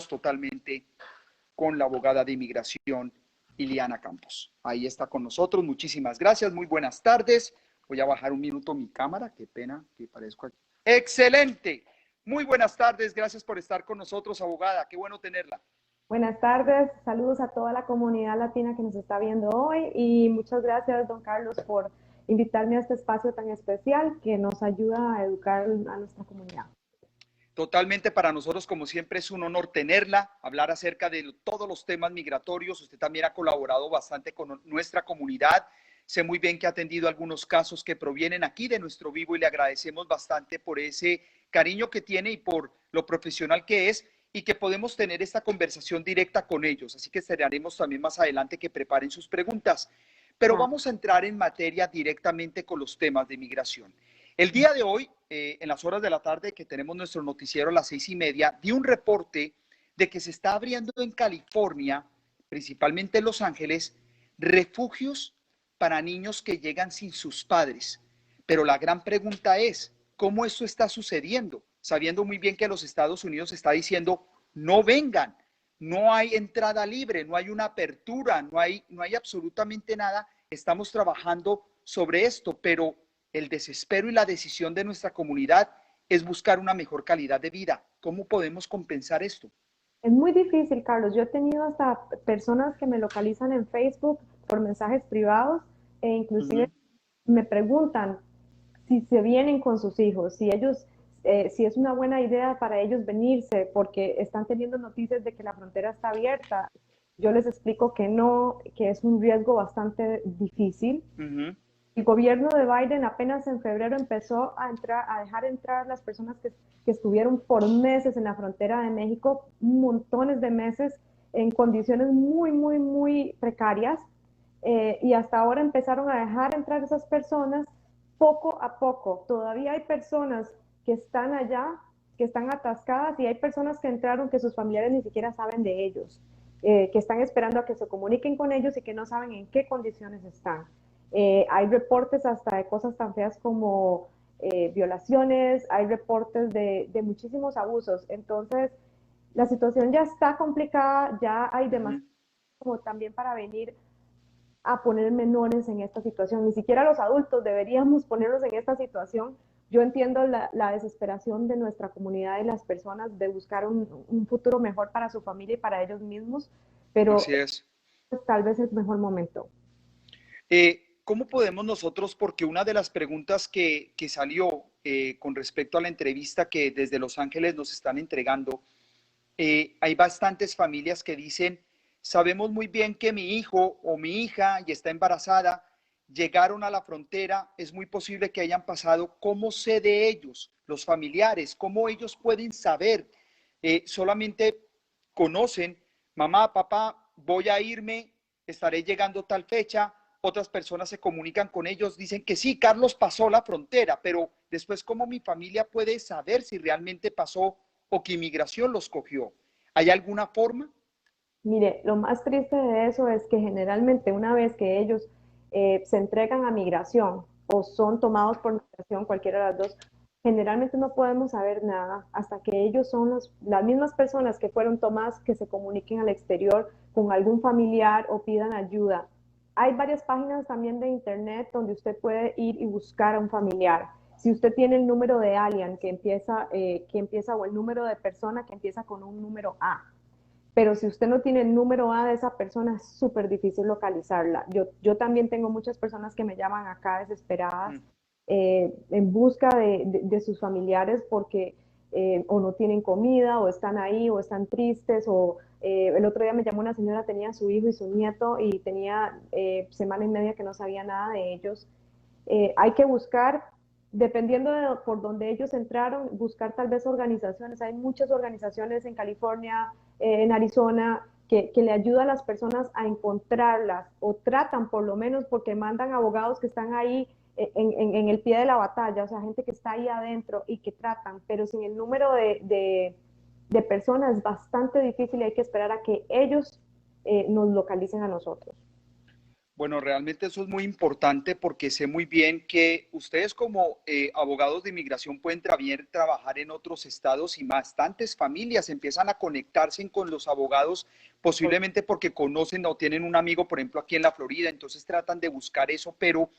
totalmente con la abogada de inmigración, Iliana Campos. Ahí está con nosotros. Muchísimas gracias. Muy buenas tardes. Voy a bajar un minuto mi cámara. Qué pena que parezco aquí. ¡Excelente! Muy buenas tardes. Gracias por estar con nosotros, abogada. Qué bueno tenerla. Buenas tardes, saludos a toda la comunidad latina que nos está viendo hoy y muchas gracias, don Carlos, por invitarme a este espacio tan especial que nos ayuda a educar a nuestra comunidad. Totalmente para nosotros, como siempre, es un honor tenerla, hablar acerca de todos los temas migratorios. Usted también ha colaborado bastante con nuestra comunidad. Sé muy bien que ha atendido algunos casos que provienen aquí de nuestro vivo y le agradecemos bastante por ese cariño que tiene y por lo profesional que es y que podemos tener esta conversación directa con ellos. Así que esperaremos también más adelante que preparen sus preguntas. Pero vamos a entrar en materia directamente con los temas de migración. El día de hoy, en las horas de la tarde que tenemos nuestro noticiero a las 6:30, di un reporte de que se está abriendo en California, principalmente en Los Ángeles, refugios para niños que llegan sin sus padres. Pero la gran pregunta es, ¿cómo esto está sucediendo? Sabiendo muy bien que los Estados Unidos está diciendo, no vengan, no hay entrada libre, no hay una apertura, no hay absolutamente nada. Estamos trabajando sobre esto, pero el desespero y la decisión de nuestra comunidad es buscar una mejor calidad de vida. ¿Cómo podemos compensar esto? Es muy difícil, Carlos. Yo he tenido hasta personas que me localizan en Facebook por mensajes privados e inclusive me preguntan si se vienen con sus hijos, si ellos, si es una buena idea para ellos venirse porque están teniendo noticias de que la frontera está abierta. Yo les explico que no, que es un riesgo bastante difícil. El gobierno de Biden apenas en febrero empezó a dejar entrar las personas que estuvieron por meses en la frontera de México, montones de meses en condiciones muy, muy, muy precarias. Y hasta ahora empezaron a dejar entrar esas personas poco a poco. Todavía hay personas que están allá, que están atascadas, y hay personas que entraron que sus familiares ni siquiera saben de ellos, que están esperando a que se comuniquen con ellos y que no saben en qué condiciones están. Hay reportes hasta de cosas tan feas como violaciones, hay reportes de muchísimos abusos. Entonces, la situación ya está complicada, ya hay demasiado como también para venir a poner menores en esta situación. Ni siquiera los adultos deberíamos ponernos en esta situación. Yo entiendo la desesperación de nuestra comunidad y las personas de buscar un futuro mejor para su familia y para ellos mismos, pero Así es. tal vez es el mejor momento. ¿Cómo podemos nosotros, porque una de las preguntas que salió con respecto a la entrevista que desde Los Ángeles nos están entregando, hay bastantes familias que dicen, sabemos muy bien que mi hijo o mi hija y está embarazada, llegaron a la frontera, es muy posible que hayan pasado, ¿cómo sé de ellos, los familiares? ¿Cómo ellos pueden saber? Solamente conocen, mamá, papá, voy a irme, estaré llegando tal fecha, otras personas se comunican con ellos, dicen que sí, Carlos pasó la frontera, pero después, ¿cómo mi familia puede saber si realmente pasó o que inmigración los cogió? ¿Hay alguna forma? Mire, lo más triste de eso es que generalmente una vez que ellos se entregan a migración o son tomados por migración, cualquiera de las dos, generalmente no podemos saber nada hasta que ellos son las mismas personas que fueron tomadas que se comuniquen al exterior con algún familiar o pidan ayuda. Hay varias páginas también de internet donde usted puede ir y buscar a un familiar. Si usted tiene el número de alien que empieza o el número de persona que empieza con un número A, pero si usted no tiene el número A de esa persona, es súper difícil localizarla. Yo también tengo muchas personas que me llaman acá desesperadas en busca de sus familiares porque o no tienen comida, o están ahí, o están tristes, o el otro día me llamó una señora, tenía a su hijo y su nieto, y tenía semana y media que no sabía nada de ellos. Hay que buscar, dependiendo de por donde ellos entraron, buscar tal vez organizaciones. Hay muchas organizaciones en California, en Arizona, que le ayudan a las personas a encontrarlas, o tratan por lo menos, porque mandan abogados que están ahí en el pie de la batalla, o sea, gente que está ahí adentro y que tratan, pero sin el número de personas es bastante difícil y hay que esperar a que ellos nos localicen a nosotros. Bueno, realmente eso es muy importante porque sé muy bien que ustedes como abogados de inmigración pueden también trabajar en otros estados y bastantes familias empiezan a conectarse con los abogados posiblemente porque conocen o tienen un amigo, por ejemplo, aquí en la Florida, entonces tratan de buscar eso, pero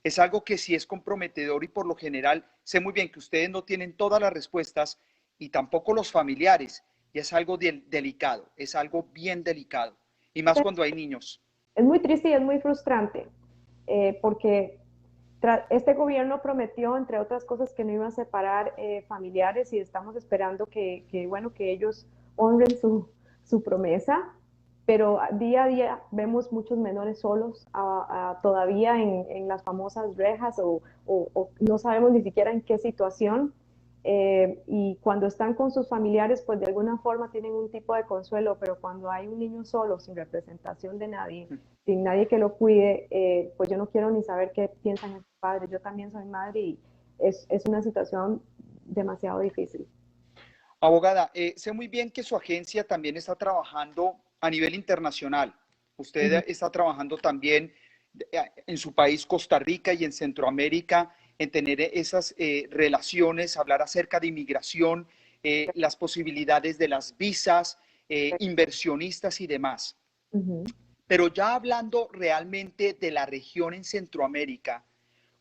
es algo que sí es comprometedor y por lo general sé muy bien que ustedes no tienen todas las respuestas y tampoco los familiares y es algo delicado, es algo bien delicado y más cuando hay niños. Es muy triste y es muy frustrante, porque este gobierno prometió, entre otras cosas, que no iba a separar familiares y estamos esperando bueno, que ellos honren su promesa, pero día a día vemos muchos menores solos todavía en las famosas rejas o no sabemos ni siquiera en qué situación. Y cuando están con sus familiares, pues de alguna forma tienen un tipo de consuelo, pero cuando hay un niño solo, sin representación de nadie, sin nadie que lo cuide, pues yo no quiero ni saber qué piensan sus padres. Yo también soy madre y es una situación demasiado difícil. Abogada, sé muy bien que su agencia también está trabajando a nivel internacional. Uh Usted -huh. está trabajando también en su país, Costa Rica, y en Centroamérica, en tener esas relaciones, hablar acerca de inmigración, las posibilidades de las visas, inversionistas y demás. Uh -huh. Pero ya hablando realmente de la región en Centroamérica,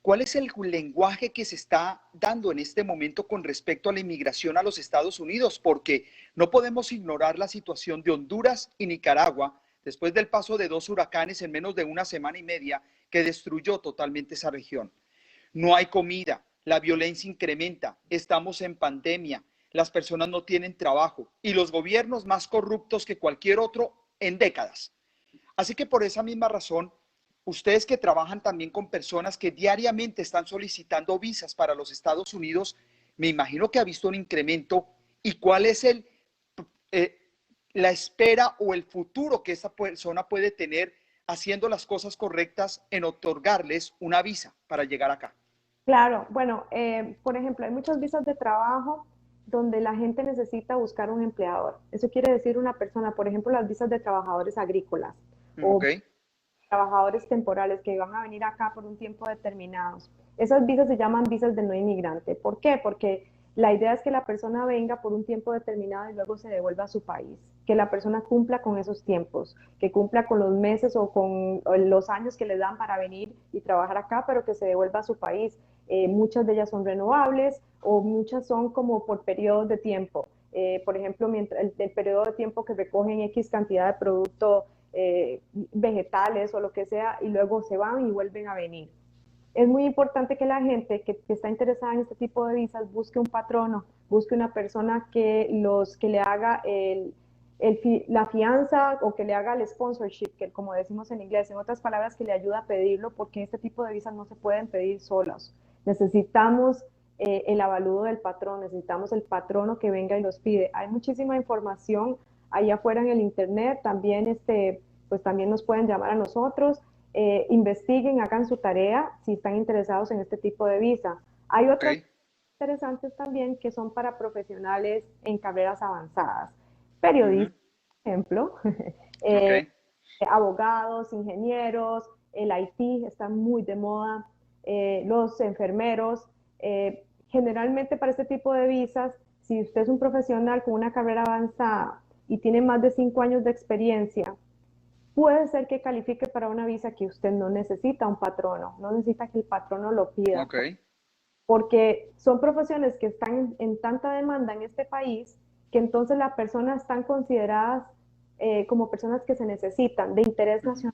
¿cuál es el lenguaje que se está dando en este momento con respecto a la inmigración a los Estados Unidos? Porque no podemos ignorar la situación de Honduras y Nicaragua después del paso de dos huracanes en menos de una semana y media que destruyó totalmente esa región. No hay comida, la violencia incrementa, estamos en pandemia, las personas no tienen trabajo y los gobiernos más corruptos que cualquier otro en décadas. Así que por esa misma razón, ustedes que trabajan también con personas que diariamente están solicitando visas para los Estados Unidos, me imagino que ha visto un incremento. ¿Y cuál es eh, la espera o el futuro que esa persona puede tener haciendo las cosas correctas en otorgarles una visa para llegar acá? Claro, bueno, por ejemplo, hay muchas visas de trabajo donde la gente necesita buscar un empleador. Eso quiere decir una persona, por ejemplo, las visas de trabajadores agrícolas Ok, o trabajadores temporales que van a venir acá por un tiempo determinado. Esas visas se llaman visas de no inmigrante. ¿Por qué? Porque la idea es que la persona venga por un tiempo determinado y luego se devuelva a su país, que la persona cumpla con esos tiempos, que cumpla con los meses o con los años que le dan para venir y trabajar acá, pero que se devuelva a su país. Muchas de ellas son renovables o muchas son como por periodos de tiempo. Por ejemplo, mientras el periodo de tiempo que recogen X cantidad de producto vegetales o lo que sea, y luego se van y vuelven a venir. Es muy importante que la gente que está interesada en este tipo de visas busque un patrono, busque una persona que le haga la fianza o que le haga el sponsorship, que como decimos en inglés, en otras palabras, que le ayuda a pedirlo, porque este tipo de visas no se pueden pedir solas. Necesitamos el avalúo del patrón, necesitamos el patrono que venga y los pide. Hay muchísima información allá afuera en el internet, también pues también nos pueden llamar a nosotros, investiguen, hagan su tarea si están interesados en este tipo de visa. Hay ok, otras interesantes también que son para profesionales en carreras avanzadas, periodistas, por ejemplo, ok, eh, abogados, ingenieros, el IT está muy de moda, los enfermeros. Generalmente para este tipo de visas, si usted es un profesional con una carrera avanzada y tiene más de 5 años de experiencia, puede ser que califique para una visa que usted no necesita un patrono, no necesita que el patrono lo pida, ok. porque son profesiones que están en tanta demanda en este país que entonces las personas están consideradas como personas que se necesitan de interés nacional.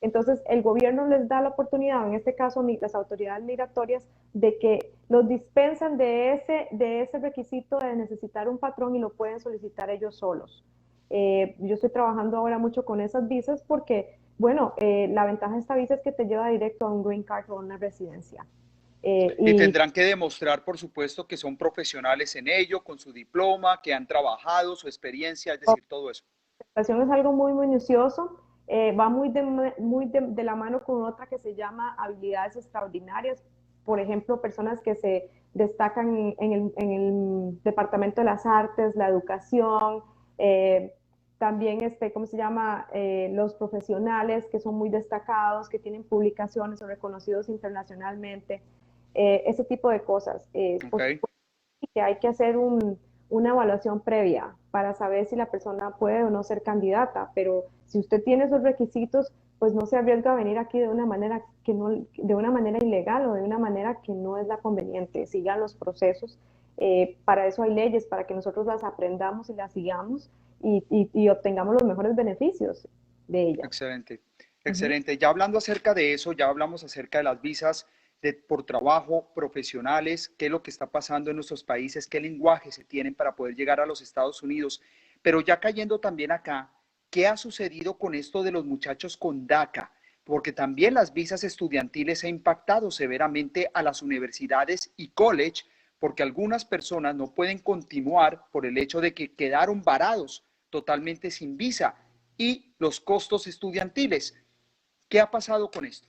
Entonces, el gobierno les da la oportunidad, en este caso las autoridades migratorias, de que los dispensan de ese requisito de necesitar un patrón y lo pueden solicitar ellos solos. Yo estoy trabajando ahora mucho con esas visas porque, bueno, la ventaja de esta visa es que te lleva directo a un green card o a una residencia. Y Y tendrán que demostrar, por supuesto, que son profesionales en ello, con su diploma, que han trabajado, su experiencia, es decir, todo eso. la presentación es algo muy minucioso, va muy de la mano con otra que se llama habilidades extraordinarias. Por ejemplo, personas que se destacan en el departamento de las artes, la educación, eh, también, ¿cómo se llama? Los profesionales que son muy destacados, que tienen publicaciones, son reconocidos internacionalmente, ese tipo de cosas. Ok, Por supuesto que hay que hacer una evaluación previa para saber si la persona puede o no ser candidata, pero si usted tiene esos requisitos, pues no se arriesga a venir aquí de una manera que no, de una manera ilegal o de una manera que no es la conveniente. Sigan los procesos. Para eso hay leyes, para que nosotros las aprendamos y las sigamos y obtengamos los mejores beneficios de ellas. excelente, Ujú. excelente. Ya hablando acerca de eso, ya hablamos acerca de las visas por trabajo, profesionales, qué es lo que está pasando en nuestros países, qué lenguaje se tienen para poder llegar a los Estados Unidos. Pero ya cayendo también acá, ¿qué ha sucedido con esto de los muchachos con DACA? Porque también las visas estudiantiles ha impactado severamente a las universidades y college, porque algunas personas no pueden continuar por el hecho de que quedaron varados totalmente sin visa y los costos estudiantiles. ¿Qué ha pasado con esto?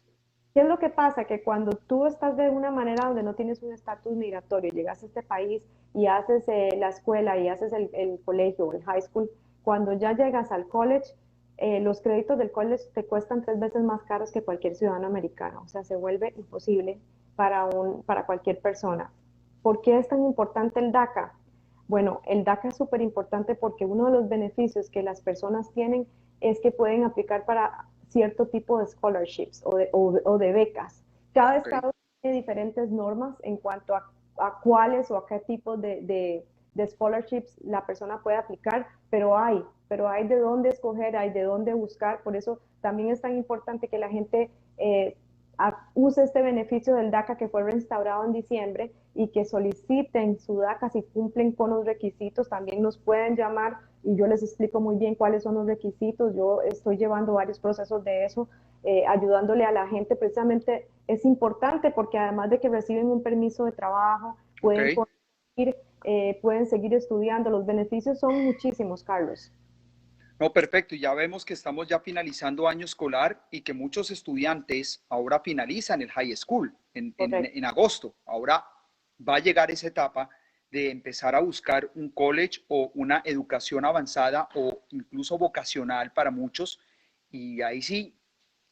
¿Qué es lo que pasa? Que cuando tú estás de una manera donde no tienes un estatus migratorio, llegas a este país y haces la escuela y haces el colegio o el high school, cuando ya llegas al college, los créditos del college te cuestan 3 veces más caros que cualquier ciudadano americano. O sea, se vuelve imposible para cualquier persona. ¿Por qué es tan importante el DACA? Bueno, el DACA es súper importante porque uno de los beneficios que las personas tienen es que pueden aplicar para cierto tipo de scholarships o de becas. Cada Ok, estado tiene diferentes normas en cuanto a cuáles o a qué tipo de scholarships la persona puede aplicar, pero hay de dónde escoger, hay de dónde buscar. Por eso también es tan importante que la gente use este beneficio del DACA que fue reinstaurado en diciembre y que soliciten su DACA si cumplen con los requisitos. También nos pueden llamar y yo les explico muy bien cuáles son los requisitos. Yo estoy llevando varios procesos de eso, ayudándole a la gente. Precisamente es importante porque además de que reciben un permiso de trabajo, ok. pueden seguir estudiando. Los beneficios son muchísimos, Carlos. No, perfecto. Y ya vemos que estamos ya finalizando año escolar y que muchos estudiantes ahora finalizan el high school Correcto. en agosto. Ahora va a llegar esa etapa de empezar a buscar un college o una educación avanzada o incluso vocacional para muchos. Y ahí sí,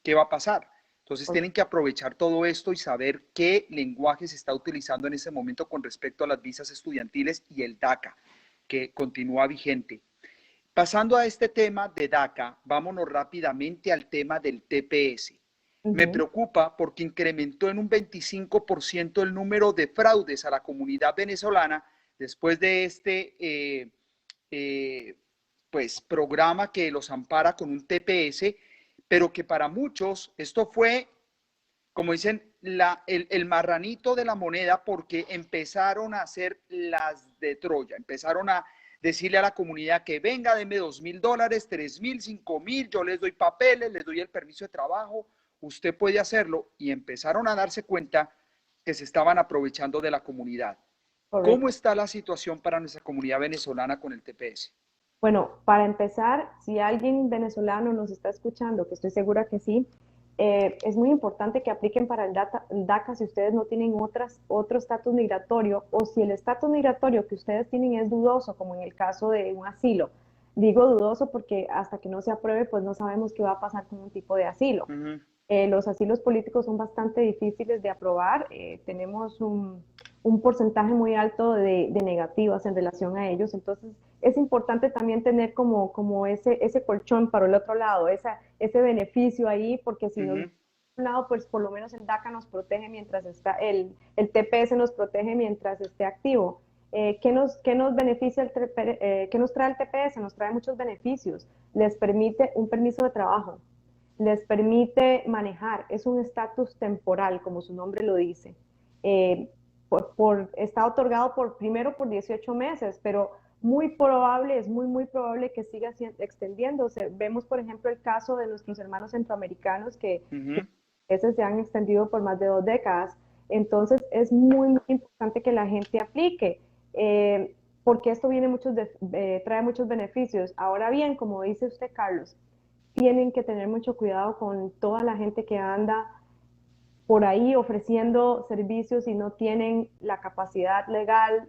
¿qué va a pasar? Entonces tienen que aprovechar todo esto y saber qué lenguaje se está utilizando en ese momento con respecto a las visas estudiantiles y el DACA, que continúa vigente. Pasando a este tema de DACA, vámonos rápidamente al tema del TPS. Me Ujú. preocupa porque incrementó en un 25% el número de fraudes a la comunidad venezolana después de este eh, pues, programa que los ampara con un TPS, pero que para muchos esto fue, como dicen, el marranito de la moneda porque empezaron a hacer las de Troya, empezaron a decirle a la comunidad que venga, denme $2,000, 3,000, 5,000, yo les doy papeles, les doy el permiso de trabajo, usted puede hacerlo y empezaron a darse cuenta que se estaban aprovechando de la comunidad. ¿Cómo Correcto. está la situación para nuestra comunidad venezolana con el TPS? Bueno, para empezar, si alguien venezolano nos está escuchando, que estoy segura que sí, es muy importante que apliquen para el DACA si ustedes no tienen otro estatus migratorio o si el estatus migratorio que ustedes tienen es dudoso, como en el caso de un asilo. Digo dudoso porque hasta que no se apruebe, pues no sabemos qué va a pasar con un tipo de asilo. Uh -huh. Los asilos políticos son bastante difíciles de aprobar. Tenemos un porcentaje muy alto de negativas en relación a ellos. Entonces, es importante también tener como ese colchón para el otro lado, ese beneficio ahí, porque si Uh nos -huh. un lado, pues por lo menos el DACA nos protege mientras está, el TPS nos protege mientras esté activo. ¿Qué nos beneficia qué nos trae el TPS? Nos trae muchos beneficios. Les permite un permiso de trabajo, les permite manejar, es un estatus temporal, como su nombre lo dice. Está otorgado primero por 18 meses, pero es muy probable que siga extendiéndose. Vemos, por ejemplo, el caso de nuestros hermanos centroamericanos Uh -huh. que se han extendido por más de 2 décadas. Entonces, es muy importante que la gente aplique. Porque esto trae muchos beneficios. Ahora bien, como dice usted, Carlos, tienen que tener mucho cuidado con toda la gente que anda por ahí ofreciendo servicios y no tienen la capacidad legal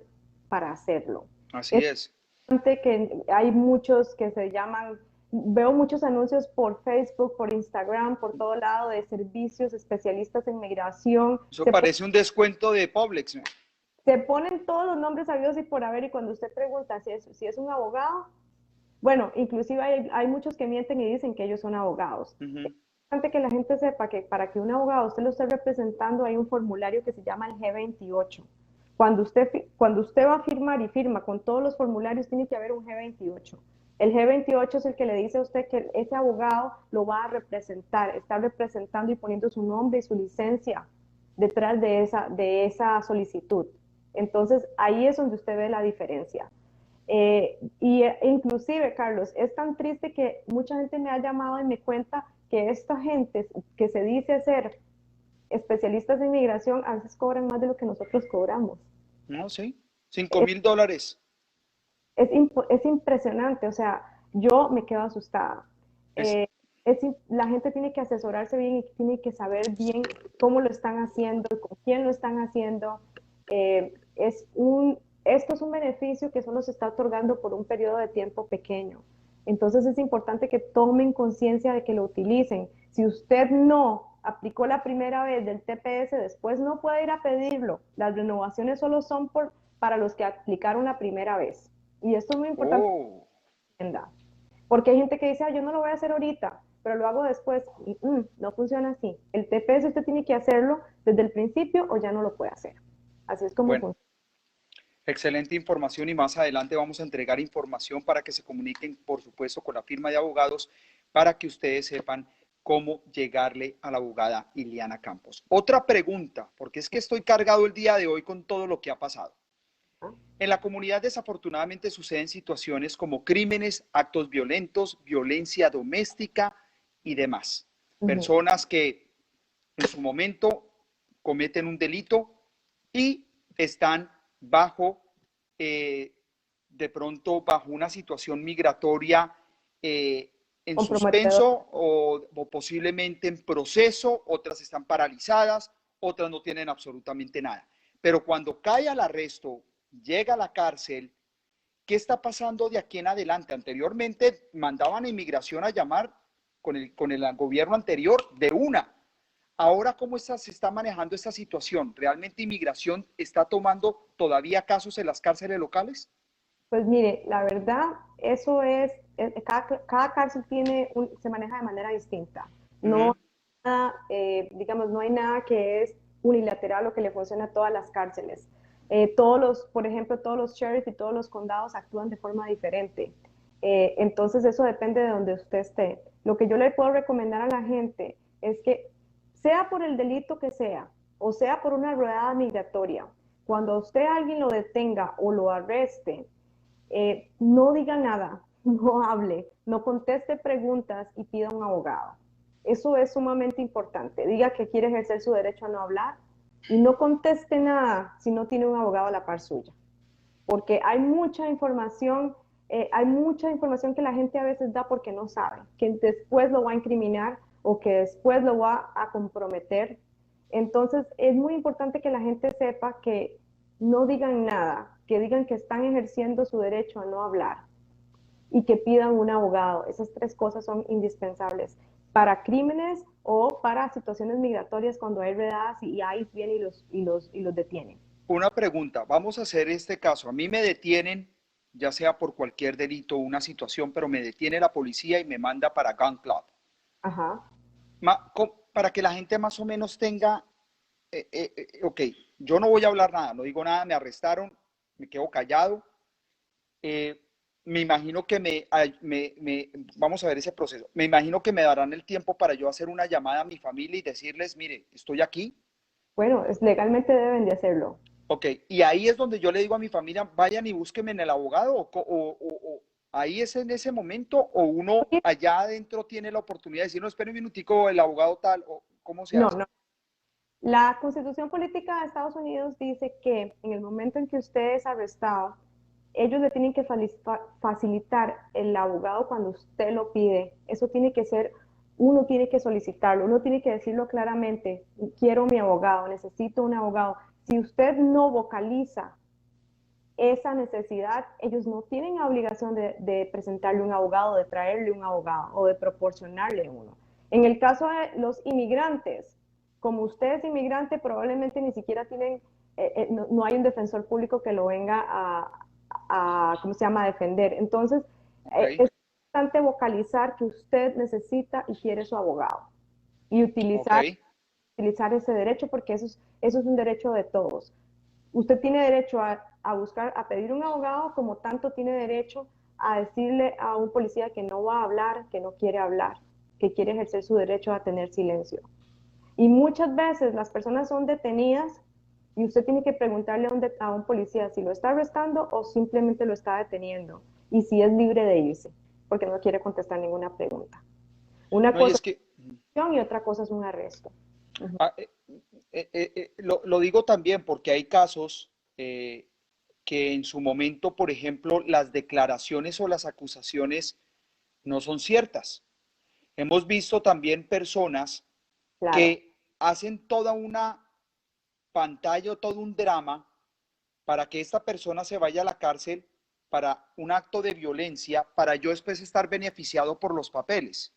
para hacerlo. Así Es es. que hay muchos que se llaman, veo muchos anuncios por Facebook, por Instagram, por todo lado de servicios especialistas en migración. Eso parece un descuento de Publix, ¿no? Se ponen todos los nombres sabidos y por haber, y cuando usted pregunta si es un abogado, bueno, inclusive hay muchos que mienten y dicen que ellos son abogados. Uh-huh. Es importante que la gente sepa que para que un abogado usted lo esté representando hay un formulario que se llama el G28. Cuando usted va a firmar y firma con todos los formularios, tiene que haber un G28. El G28 es el que le dice a usted que ese abogado lo va a representar, está representando y poniendo su nombre y su licencia detrás de esa solicitud. Entonces, ahí es donde usted ve la diferencia. Inclusive, Carlos, es tan triste que mucha gente me ha llamado y me cuenta que esta gente que se dice ser especialistas en migración a veces cobran más de lo que nosotros cobramos. No, sí, $5,000. Es impresionante, o sea, yo me quedo asustada. La gente tiene que asesorarse bien y tiene que saber bien cómo lo están haciendo, con quién lo están haciendo. Esto es un beneficio que solo se está otorgando por un periodo de tiempo pequeño. Entonces es importante que tomen conciencia de que lo utilicen. Si usted no aplicó la primera vez del TPS, después no puede ir a pedirlo. Las renovaciones solo son para los que aplicaron la primera vez. Y esto es muy importante. Oh. Porque hay gente que dice, yo no lo voy a hacer ahorita, pero lo hago después. No funciona así. El TPS usted tiene que hacerlo desde el principio o ya no lo puede hacer. Así es como funciona. Excelente información y más adelante vamos a entregar información para que se comuniquen, por supuesto, con la firma de abogados para que ustedes sepan cómo llegarle a la abogada Iliana Campos. Otra pregunta, porque es que estoy cargado el día de hoy con todo lo que ha pasado. En la comunidad desafortunadamente suceden situaciones como crímenes, actos violentos, violencia doméstica y demás. Personas que en su momento cometen un delito y están de pronto bajo una situación migratoria en suspenso o posiblemente en proceso, otras están paralizadas, otras no tienen absolutamente nada. Pero cuando cae al arresto, llega a la cárcel, ¿qué está pasando de aquí en adelante? Anteriormente mandaban a inmigración a llamar con el gobierno anterior de una. Ahora, ¿cómo se está manejando esta situación? ¿Realmente inmigración está tomando todavía casos en las cárceles locales? Pues mire, la verdad, eso cada cárcel se maneja de manera distinta. No, digamos, no hay nada que es unilateral o que le funcione a todas las cárceles. Por ejemplo, todos los sheriffs y todos los condados actúan de forma diferente. Entonces, eso depende de donde usted esté. Lo que yo le puedo recomendar a la gente es que, sea por el delito que sea, o sea por una rueda migratoria, cuando usted alguien lo detenga o lo arreste, no diga nada, no hable, no conteste preguntas y pida un abogado. Eso es sumamente importante. Diga que quiere ejercer su derecho a no hablar y no conteste nada si no tiene un abogado a la par suya. Porque hay mucha información que la gente a veces da porque no sabe, que después lo va a incriminar o que después lo va a comprometer. Entonces es muy importante que la gente sepa que no digan nada, que digan que están ejerciendo su derecho a no hablar y que pidan un abogado. Esas tres cosas son indispensables para crímenes o para situaciones migratorias cuando hay redadas y ICE viene y los detienen. Una pregunta, vamos a hacer este caso. A mí me detienen, ya sea por cualquier delito o una situación, pero me detiene la policía y me manda para Gun Club. Ajá. Para que la gente más o menos tenga, ok, yo no voy a hablar nada, no digo nada, me arrestaron, me quedo callado. Me imagino que vamos a ver ese proceso. Me imagino que me darán el tiempo para yo hacer una llamada a mi familia y decirles, mire, estoy aquí. Bueno, legalmente deben de hacerlo. Ok, y ahí es donde yo le digo a mi familia, vayan y búsquenme en el abogado, o ahí es en ese momento, o uno allá adentro tiene la oportunidad de decir, no, espere un minutico, el abogado tal, o cómo se hace. No. La Constitución Política de Estados Unidos dice que en el momento en que usted es arrestado, ellos le tienen que facilitar el abogado cuando usted lo pide. Eso tiene que ser, uno tiene que solicitarlo, uno tiene que decirlo claramente, quiero mi abogado, necesito un abogado. Si usted no vocaliza esa necesidad, ellos no tienen la obligación de presentarle un abogado, de traerle un abogado o de proporcionarle uno. En el caso de los inmigrantes, como usted es inmigrante, probablemente ni siquiera tienen, no hay un defensor público que lo venga ¿cómo se llama?, a defender. Entonces, Ok, es importante vocalizar que usted necesita y quiere su abogado y ok. utilizar ese derecho porque eso es un derecho de todos. Usted tiene derecho a buscar, a pedir un abogado, como tanto tiene derecho a decirle a un policía que no va a hablar, que no quiere hablar, que quiere ejercer su derecho a tener silencio. Y muchas veces las personas son detenidas y usted tiene que preguntarle a un policía si lo está arrestando o simplemente lo está deteniendo y si es libre de irse, porque no quiere contestar ninguna pregunta. Una No, y cosa es que es una y otra cosa es un arresto. Uh-huh. ah, lo digo también porque hay casos que en su momento, por ejemplo, las declaraciones o las acusaciones no son ciertas. Hemos visto también personas Claro, que hacen toda una pantalla o todo un drama para que esta persona se vaya a la cárcel para un acto de violencia, para yo después estar beneficiado por los papeles.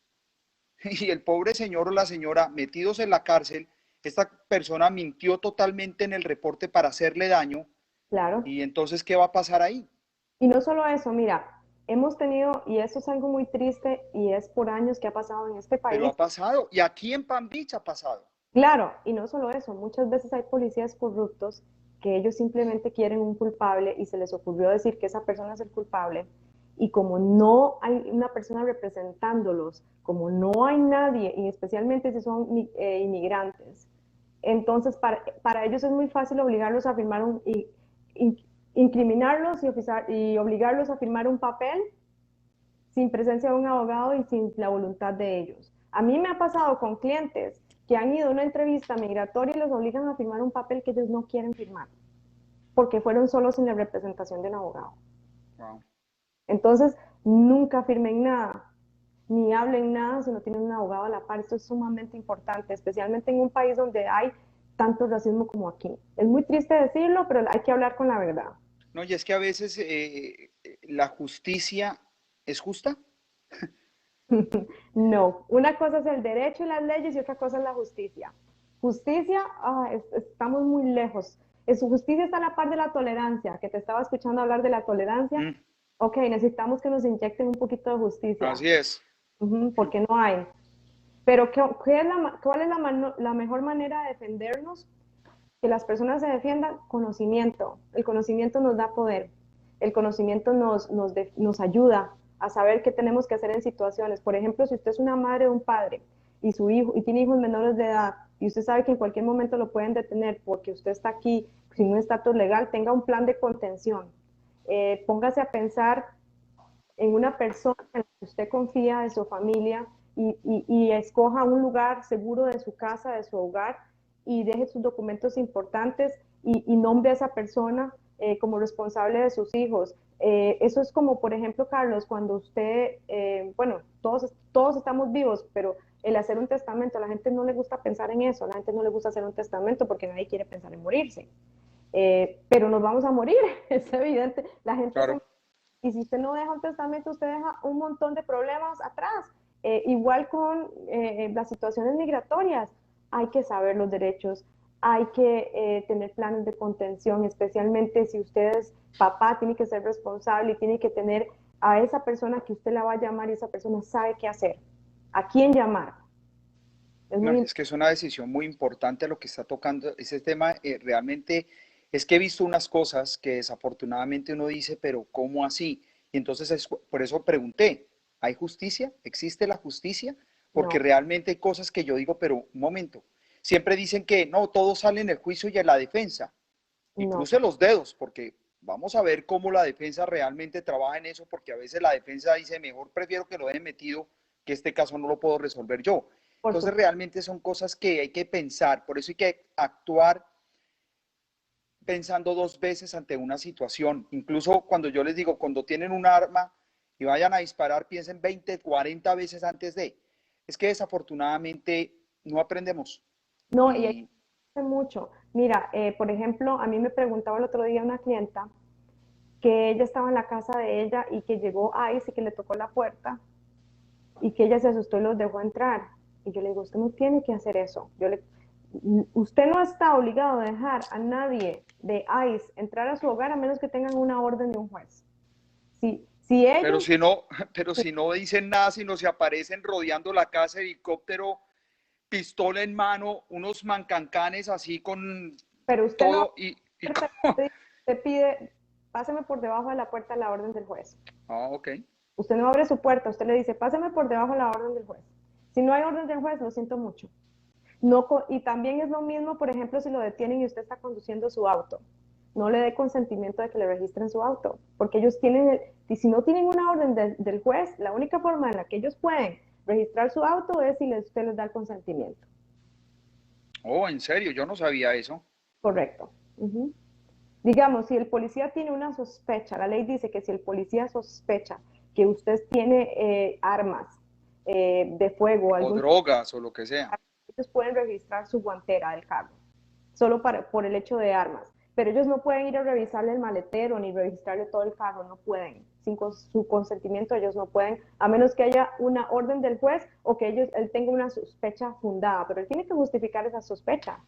Y el pobre señor o la señora metidos en la cárcel, esta persona mintió totalmente en el reporte para hacerle daño. claro. Y entonces, ¿qué va a pasar ahí? Y no solo eso, mira, hemos tenido, y eso es algo muy triste y es por años que ha pasado en este Pero país, ha pasado. Y aquí en Palm Beach ha pasado. claro, y no solo eso, muchas veces hay policías corruptos que ellos simplemente quieren un culpable y se les ocurrió decir que esa persona es el culpable y como no hay una persona representándolos, como no hay nadie, y especialmente si son inmigrantes, entonces para ellos es muy fácil obligarlos a firmar in, incriminarlos y obligarlos a firmar un papel sin presencia de un abogado y sin la voluntad de ellos. A mí me ha pasado con clientes que han ido a una entrevista migratoria y los obligan a firmar un papel que ellos no quieren firmar, porque fueron solos sin la representación de un abogado. Wow. Entonces, nunca firmen nada, ni hablen nada si no tienen un abogado a la par. Esto es sumamente importante, especialmente en un país donde hay tanto racismo como aquí. Es muy triste decirlo, pero hay que hablar con la verdad. No, y es que a veces la justicia es justa. No, una cosa es el derecho y las leyes y otra cosa es la justicia. Justicia, estamos muy lejos. Su justicia está a la par de la tolerancia, que te estaba escuchando hablar de la tolerancia. Mm, Ok, necesitamos que nos inyecten un poquito de justicia, así es. porque no hay. Pero ¿cuál es la mejor manera de defendernos? Que las personas se defiendan, conocimiento. El conocimiento nos da poder. El conocimiento nos ayuda a saber qué tenemos que hacer en situaciones. Por ejemplo, si usted es una madre o un padre y su hijo y tiene hijos menores de edad y usted sabe que en cualquier momento lo pueden detener porque usted está aquí sin un estatus legal, tenga un plan de contención. Póngase a pensar en una persona en la que usted confía, de su familia, y escoja un lugar seguro de su casa, de su hogar, y deje sus documentos importantes y nombre a esa persona como responsable de sus hijos. Eso es como, por ejemplo, Carlos, cuando usted, bueno, todos estamos vivos, pero el hacer un testamento, a la gente no le gusta pensar en eso, a la gente no le gusta hacer un testamento porque nadie quiere pensar en morirse. Pero nos vamos a morir, es evidente. La gente se Claro. y si usted no deja un testamento, usted deja un montón de problemas atrás. Igual con las situaciones migratorias, hay que saber los derechos, hay que tener planes de contención, especialmente si usted es papá, tiene que ser responsable y tiene que tener a esa persona que usted la va a llamar y esa persona sabe qué hacer, a quién llamar. Es No, muy es que es una decisión muy importante lo que está tocando ese tema. Realmente es que he visto unas cosas que desafortunadamente uno dice, pero ¿cómo así? Y entonces por eso pregunté, ¿hay justicia? ¿Existe la justicia? Porque no, realmente hay cosas que yo digo, pero un momento, siempre dicen que no, todo sale en el juicio y en la defensa. Y no, cruce los dedos, porque vamos a ver cómo la defensa realmente trabaja en eso, porque a veces la defensa dice, mejor prefiero que lo dejen metido, que este caso no lo puedo resolver yo. por Entonces supuesto. realmente son cosas que hay que pensar, por eso hay que actuar pensando dos veces ante una situación. Incluso cuando yo les digo, cuando tienen un arma y vayan a disparar, piensen 20, 40 veces antes de. Es que desafortunadamente no aprendemos. No, y Y hay mucho. Mira, por ejemplo, a mí me preguntaba el otro día una clienta. que ella estaba en la casa de ella y que llegó ICE y que le tocó la puerta y que ella se asustó y los dejó entrar. Y yo le digo, usted no tiene que hacer eso. Usted no está obligado a dejar a nadie de ICE entrar a su hogar a menos que tengan una orden de un juez. Si Pero ellos, si no, pero si no dicen nada, sino se aparecen rodeando la casa, helicóptero, pistola en mano, unos mancancanes así con pero usted no todo te pide, páseme por debajo de la puerta la orden del juez. Ah, ok. Usted no abre su puerta, usted le dice, páseme por debajo de la orden del juez. Si no hay orden del juez, lo siento mucho. No, y también es lo mismo, por ejemplo, si lo detienen y usted está conduciendo su auto. No le dé consentimiento de que le registren su auto, porque ellos tienen, y si no tienen una orden del juez, la única forma en la que ellos pueden registrar su auto es si usted les da el consentimiento. Oh, en serio, yo no sabía eso. Correcto. Uh-huh. Digamos, si el policía tiene una sospecha, la ley dice que si el policía sospecha que usted tiene armas de fuego, O algún, drogas o lo que sea. ellos pueden registrar su guantera del carro, solo por el hecho de armas. Pero ellos no pueden ir a revisarle el maletero ni registrarle todo el carro, no pueden. Sin su consentimiento ellos no pueden, a menos que haya una orden del juez o que él tenga una sospecha fundada, pero él tiene que justificar esa sospecha.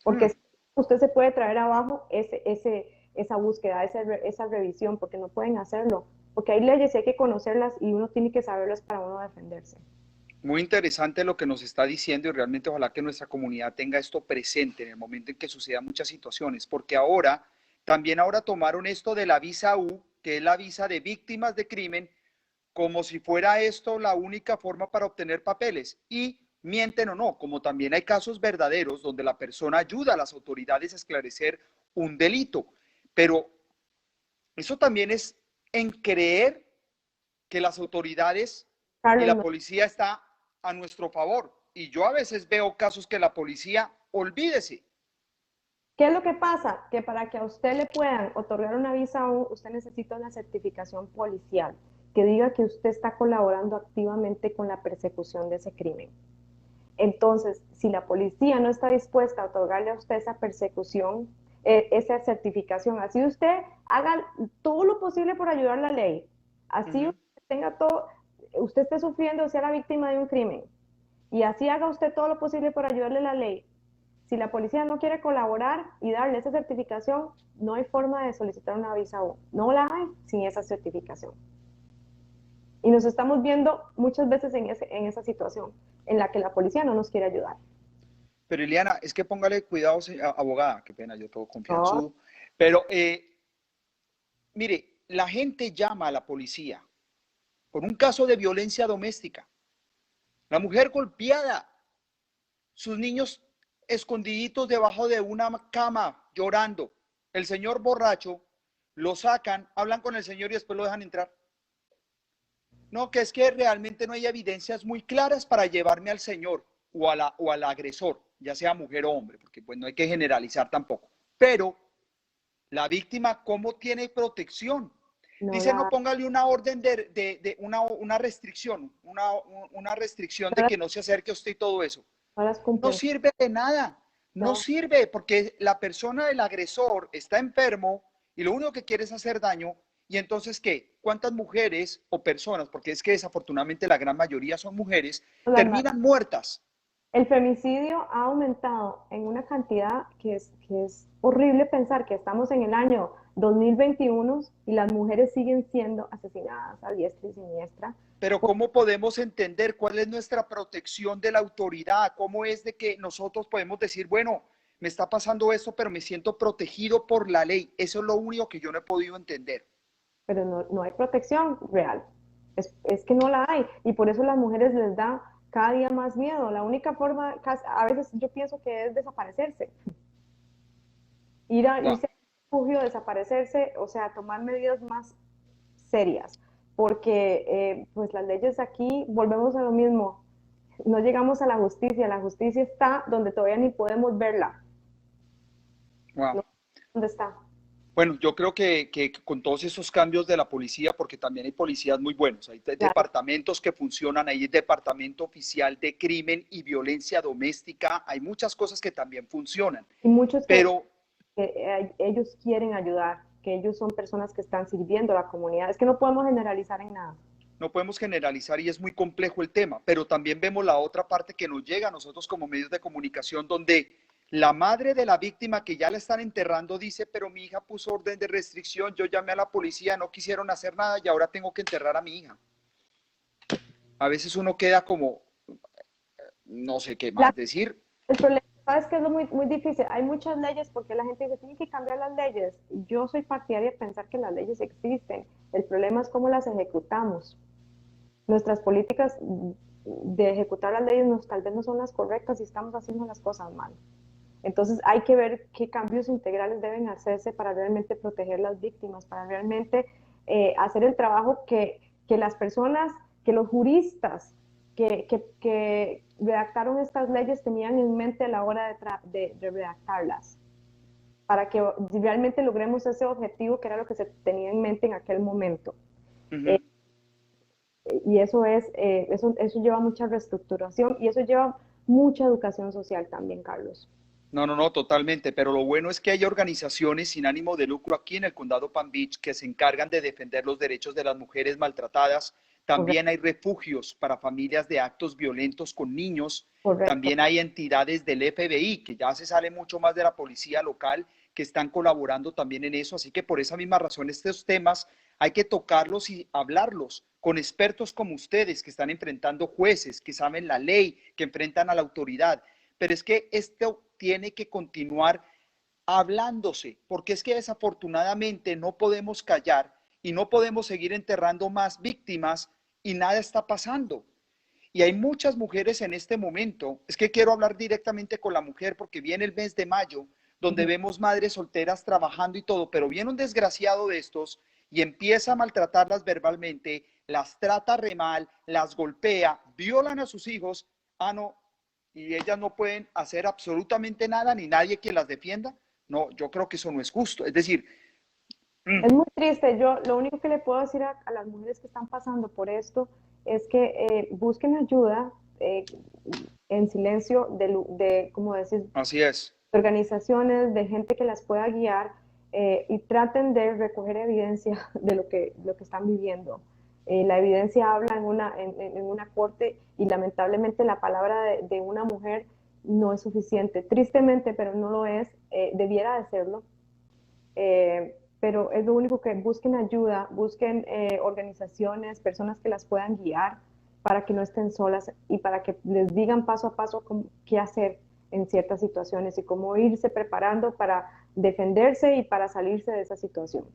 Porque Hmm. usted se puede traer abajo esa búsqueda, esa revisión, porque no pueden hacerlo. Porque hay leyes y hay que conocerlas y uno tiene que saberlas para uno defenderse. Muy interesante lo que nos está diciendo y realmente ojalá que nuestra comunidad tenga esto presente en el momento en que sucedan muchas situaciones, porque también ahora tomaron esto de la visa U, que es la visa de víctimas de crimen, como si fuera esto la única forma para obtener papeles. Y mienten o no, como también hay casos verdaderos donde la persona ayuda a las autoridades a esclarecer un delito. Pero eso también es en creer que las autoridades y Carlos, la no. policía está a nuestro favor. Y yo a veces veo casos que la policía, olvídese. ¿Qué es lo que pasa? Que para que a usted le puedan otorgar una visa U, usted necesita una certificación policial que diga que usted está colaborando activamente con la persecución de ese crimen. Entonces, si la policía no está dispuesta a otorgarle a usted esa persecución, esa certificación, así usted haga todo lo posible por ayudar a la ley, así Ujú. usted tenga todo, usted esté sufriendo o sea la víctima de un crimen, y así haga usted todo lo posible por ayudarle a la ley. Si la policía no quiere colaborar y darle esa certificación, no hay forma de solicitar una visa U. No la hay sin esa certificación. Y nos estamos viendo muchas veces en esa situación en la que la policía no nos quiere ayudar. Pero Eliana, es que póngale cuidado, abogada, qué pena, yo todo No, confianzudo. Pero mire, la gente llama a la policía por un caso de violencia doméstica. La mujer golpeada, sus niños escondiditos debajo de una cama llorando. El señor borracho, lo sacan, hablan con el señor y después lo dejan entrar. No, que es que realmente no hay evidencias muy claras para llevarme al señor o al agresor, ya sea mujer o hombre, porque pues no hay que generalizar tampoco. Pero la víctima, ¿cómo tiene protección? no Dice, no, la, póngale una orden de una restricción de no que no se acerque a usted y todo eso. no las No cumplen. sirve de nada, no No, sirve porque la persona del agresor está enfermo y lo único que quiere es hacer daño. Y entonces, ¿qué? ¿Cuántas mujeres o personas, porque es que desafortunadamente la gran mayoría son mujeres, la, terminan muertas? el femicidio ha aumentado en una cantidad que es horrible pensar que estamos en el año 2021 y las mujeres siguen siendo asesinadas a diestra y siniestra. Pero ¿cómo podemos entender cuál es nuestra protección de la autoridad? ¿Cómo es de que nosotros podemos decir, bueno, me está pasando esto, pero me siento protegido por la ley? Eso es lo único que yo no he podido entender. Pero no hay protección real. Es que no la hay. Y por eso las mujeres les da cada día más miedo. La única forma, a veces yo pienso que es desaparecerse. Wow. Irse a un refugio, desaparecerse, o sea, tomar medidas más serias. Porque pues las leyes aquí, volvemos a lo mismo, no llegamos a la justicia está donde todavía ni podemos verla, Wow. no dónde está. Bueno, yo creo que con todos esos cambios de la policía, porque también hay policías muy buenos, hay Claro. departamentos que funcionan, hay departamento oficial de crimen y violencia doméstica, hay muchas cosas que también funcionan, Y muchos pero que ellos quieren ayudar. que ellos son personas que están sirviendo a la comunidad. Es que no podemos generalizar en nada. No podemos generalizar y es muy complejo el tema, pero también vemos la otra parte que nos llega a nosotros como medios de comunicación, donde la madre de la víctima que ya la están enterrando dice, pero mi hija puso orden de restricción, yo llamé a la policía, no quisieron hacer nada y ahora tengo que enterrar a mi hija. A veces uno queda como, no sé qué más decir. El problema, ¿sabes qué es lo muy difícil? Hay muchas leyes porque la gente dice, tienen que cambiar las leyes. Yo soy partidaria de pensar que las leyes existen. El problema es cómo las ejecutamos. Nuestras políticas de ejecutar las leyes tal vez no son las correctas y estamos haciendo las cosas mal. Entonces hay que ver qué cambios integrales deben hacerse para realmente proteger las víctimas, para realmente hacer el trabajo que las personas, que los juristas que redactaron estas leyes tenían en mente a la hora de redactarlas, para que realmente logremos ese objetivo que era lo que se tenía en mente en aquel momento. Uh-huh. Y eso lleva mucha reestructuración y eso lleva mucha educación social también, Carlos. No, totalmente, pero lo bueno es que hay organizaciones sin ánimo de lucro aquí en el condado Palm Beach que se encargan de defender los derechos de las mujeres maltratadas. También hay refugios para familias de actos violentos con niños. Correcto. También hay entidades del FBI, que ya se sale mucho más de la policía local, que están colaborando también en eso. Así que por esa misma razón estos temas hay que tocarlos y hablarlos con expertos como ustedes, que están enfrentando jueces, que saben la ley, que enfrentan a la autoridad. Pero es que esto tiene que continuar hablándose, porque es que desafortunadamente no podemos callar y no podemos seguir enterrando más víctimas y nada está pasando. Y hay muchas mujeres en este momento, es que quiero hablar directamente con la mujer porque viene el mes de mayo, donde vemos madres solteras trabajando y todo, pero viene un desgraciado de estos y empieza a maltratarlas verbalmente, las trata re mal, las golpea, violan a sus hijos, no, y ellas no pueden hacer absolutamente nada, ni nadie quien las defienda. No, yo creo que eso no es justo. Es decir, es muy triste. Yo lo único que le puedo decir a las mujeres que están pasando por esto es que busquen ayuda en silencio como decir, así es. de organizaciones, de gente que las pueda guiar y traten de recoger evidencia de lo que están viviendo. La evidencia habla en una corte y lamentablemente la palabra de una mujer no es suficiente. Tristemente, pero no lo es, debiera de serlo. Pero es lo único que busquen ayuda, busquen organizaciones, personas que las puedan guiar para que no estén solas y para que les digan paso a paso qué hacer en ciertas situaciones y cómo irse preparando para defenderse y para salirse de esa situación.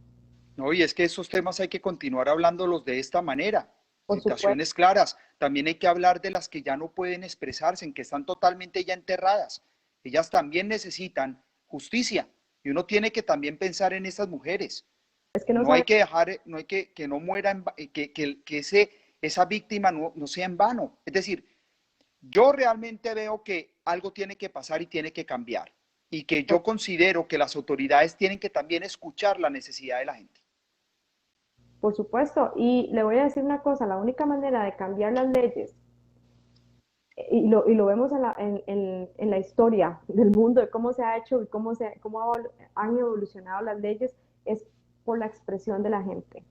No, y es que esos temas hay que continuar hablándolos de esta manera, Por supuesto, situaciones claras. También hay que hablar de las que ya no pueden expresarse, en que están totalmente ya enterradas. Ellas también necesitan justicia y uno tiene que también pensar en esas mujeres. es que no No hay saben. que dejar, no hay que no muera, esa víctima no sea en vano. Es decir, yo realmente veo que algo tiene que pasar y tiene que cambiar y que yo considero que las autoridades tienen que también escuchar la necesidad de la gente. Por supuesto, y le voy a decir una cosa, la única manera de cambiar las leyes, y lo vemos en la historia del mundo, de cómo se ha hecho y cómo han evolucionado las leyes, es por la expresión de la gente.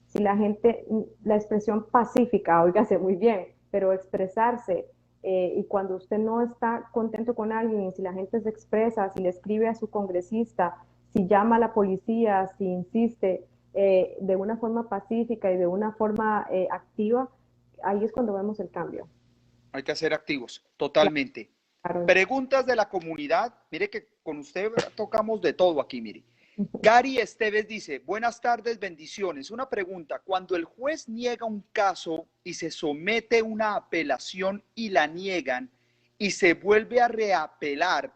Si la gente, la expresión pacífica, óigase muy bien, pero expresarse, y cuando usted no está contento con alguien, si la gente se expresa, si le escribe a su congresista, si llama a la policía, si insiste de una forma pacífica y de una forma activa, ahí es cuando vemos el cambio. Hay que ser activos, totalmente. Claro. Preguntas de la comunidad. Mire que con usted tocamos de todo aquí, mire. Gary Esteves dice, buenas tardes, bendiciones. Una pregunta, cuando el juez niega un caso y se somete a una apelación y la niegan y se vuelve a reapelar,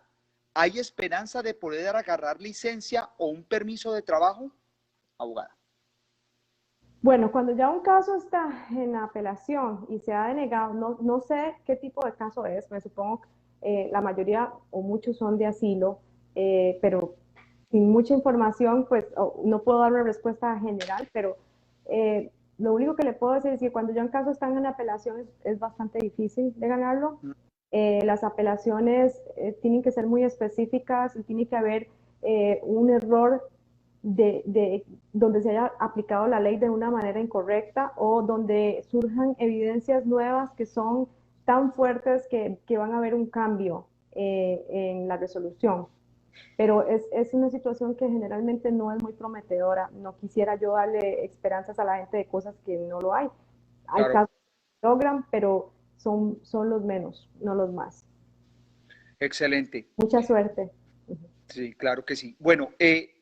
¿hay esperanza de poder agarrar licencia o un permiso de trabajo? Abogada. Bueno, cuando ya un caso está en apelación y se ha denegado, no sé qué tipo de caso es, me supongo que la mayoría o muchos son de asilo, pero sin mucha información, pues no puedo dar una respuesta general, pero lo único que le puedo decir es que cuando ya un caso está en apelación es bastante difícil de ganarlo. Las apelaciones tienen que ser muy específicas y tiene que haber un error donde se haya aplicado la ley de una manera incorrecta o donde surjan evidencias nuevas que son tan fuertes que van a haber un cambio en la resolución. Pero es una situación que generalmente no es muy prometedora. No quisiera yo darle esperanzas a la gente de cosas que no lo hay. Hay Claro, casos que logran, pero son los menos, no los más. excelente. Mucha suerte. Sí, claro que sí. Bueno,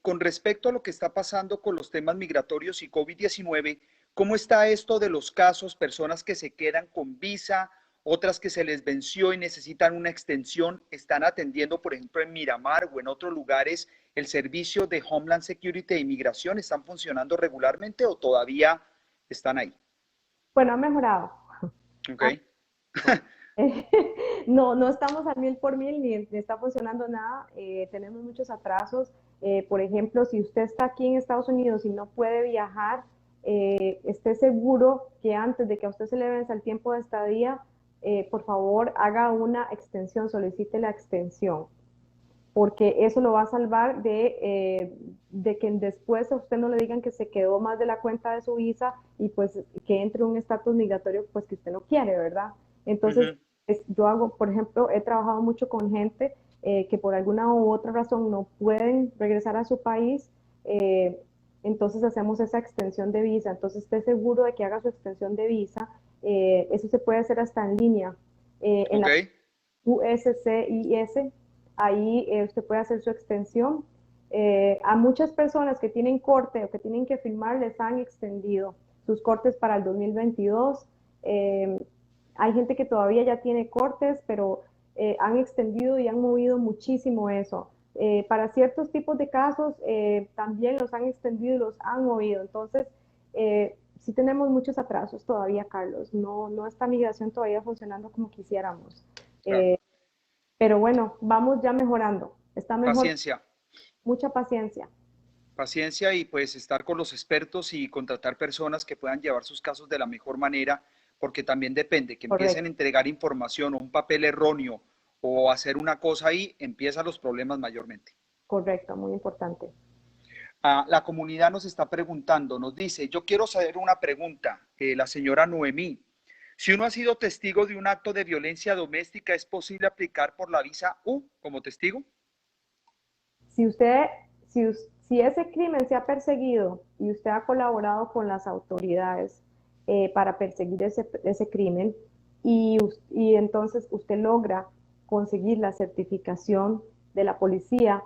con respecto a lo que está pasando con los temas migratorios y COVID-19, ¿cómo está esto de los casos, personas que se quedan con visa, otras que se les venció y necesitan una extensión? ¿Están atendiendo, por ejemplo, en Miramar o en otros lugares el servicio de Homeland Security e Inmigración? ¿Están funcionando regularmente o todavía están ahí? Bueno, ha mejorado. Ok, No, no estamos al 1000 por 1000 ni está funcionando nada. Tenemos muchos atrasos. Por ejemplo, si usted está aquí en Estados Unidos y no puede viajar, esté seguro que antes de que a usted se le vence el tiempo de estadía, por favor haga una extensión, solicite la extensión, porque eso lo va a salvar de que después a usted no le digan que se quedó más de la cuenta de su visa y pues que entre un estatus migratorio pues que usted no quiere, ¿verdad? Entonces, ujú, yo hago, por ejemplo, he trabajado mucho con gente que por alguna u otra razón no pueden regresar a su país, eh, entonces hacemos esa extensión de visa, entonces esté seguro de que haga su extensión de visa, eso se puede hacer hasta en línea, en ok, la USCIS, ahí usted puede hacer su extensión. A muchas personas que tienen corte o que tienen que firmar les han extendido sus cortes para el 2022. Eh, Hay gente que todavía ya tiene cortes, pero han extendido y han movido muchísimo eso. Para ciertos tipos de casos también los han extendido y los han movido. Entonces, sí tenemos muchos atrasos todavía, Carlos. No, no está migración todavía funcionando como quisiéramos. claro. Eh, pero bueno, vamos ya mejorando. Está mejor, Paciencia. mucha paciencia. Paciencia y pues estar con los expertos y contratar personas que puedan llevar sus casos de la mejor manera, porque también depende que empiecen a Correcto, entregar información o un papel erróneo o hacer una cosa ahí, empiezan los problemas mayormente. correcto, muy importante. La comunidad nos está preguntando, nos dice, yo quiero saber una pregunta, la señora Noemí. Si uno ha sido testigo de un acto de violencia doméstica, ¿es posible aplicar por la visa U como testigo? Si usted, si ese crimen se ha perseguido y usted ha colaborado con las autoridades para perseguir ese crimen y entonces usted logra conseguir la certificación de la policía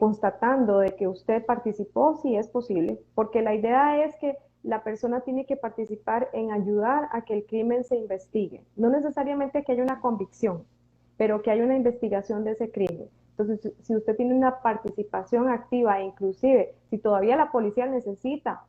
constatando de que usted participó, sí es posible, porque la idea es que la persona tiene que participar en ayudar a que el crimen se investigue. No necesariamente que haya una convicción, pero que haya una investigación de ese crimen. Entonces, si usted tiene una participación activa e inclusive si todavía la policía necesita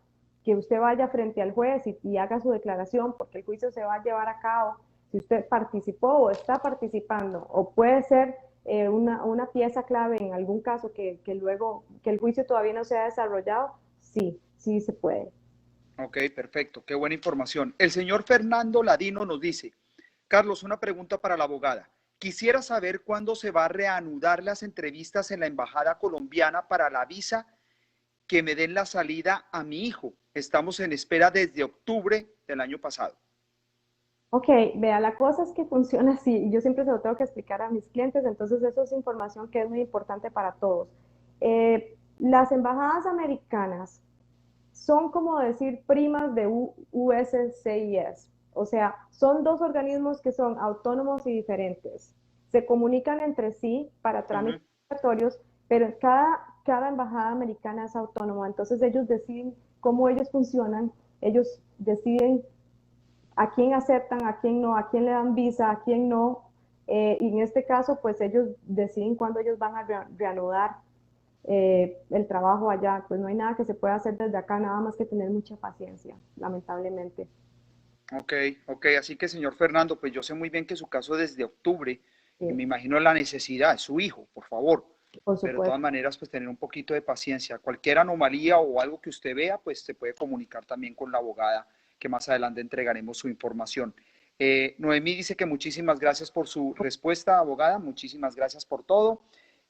que usted vaya frente al juez y haga su declaración porque el juicio se va a llevar a cabo, si usted participó o está participando o puede ser una pieza clave en algún caso luego, que el juicio todavía no se ha desarrollado, sí, sí se puede. Ok, perfecto, qué buena información. El señor Fernando Ladino nos dice, Carlos, una pregunta para la abogada. Quisiera saber cuándo se va a reanudar las entrevistas en la embajada colombiana para la visa que me den la salida a mi hijo. Estamos en espera desde octubre del año pasado. Ok, vea, la cosa es que funciona así y yo siempre se lo tengo que explicar a mis clientes, entonces eso es información que es muy importante para todos. Las embajadas americanas son como decir primas de USCIS, o sea, son dos organismos que son autónomos y diferentes. Se comunican entre sí para Uh trámites -huh. migratorios, pero cada embajada americana es autónoma, entonces ellos deciden cómo ellos funcionan, ellos deciden a quién aceptan, a quién no, a quién le dan visa, a quién no. Y en este caso, pues ellos deciden cuándo ellos van a reanudar el trabajo allá. Pues no hay nada que se pueda hacer desde acá, nada más que tener mucha paciencia, lamentablemente. Ok, ok, así que señor Fernando, pues yo sé muy bien que su caso es desde octubre y Sí, me imagino la necesidad, es su hijo, por favor, por pero de supuesto. todas maneras, pues tener un poquito de paciencia. Cualquier anomalía o algo que usted vea, pues se puede comunicar también con la abogada, que más adelante entregaremos su información. Noemí dice que muchísimas gracias por su respuesta, abogada, muchísimas gracias por todo.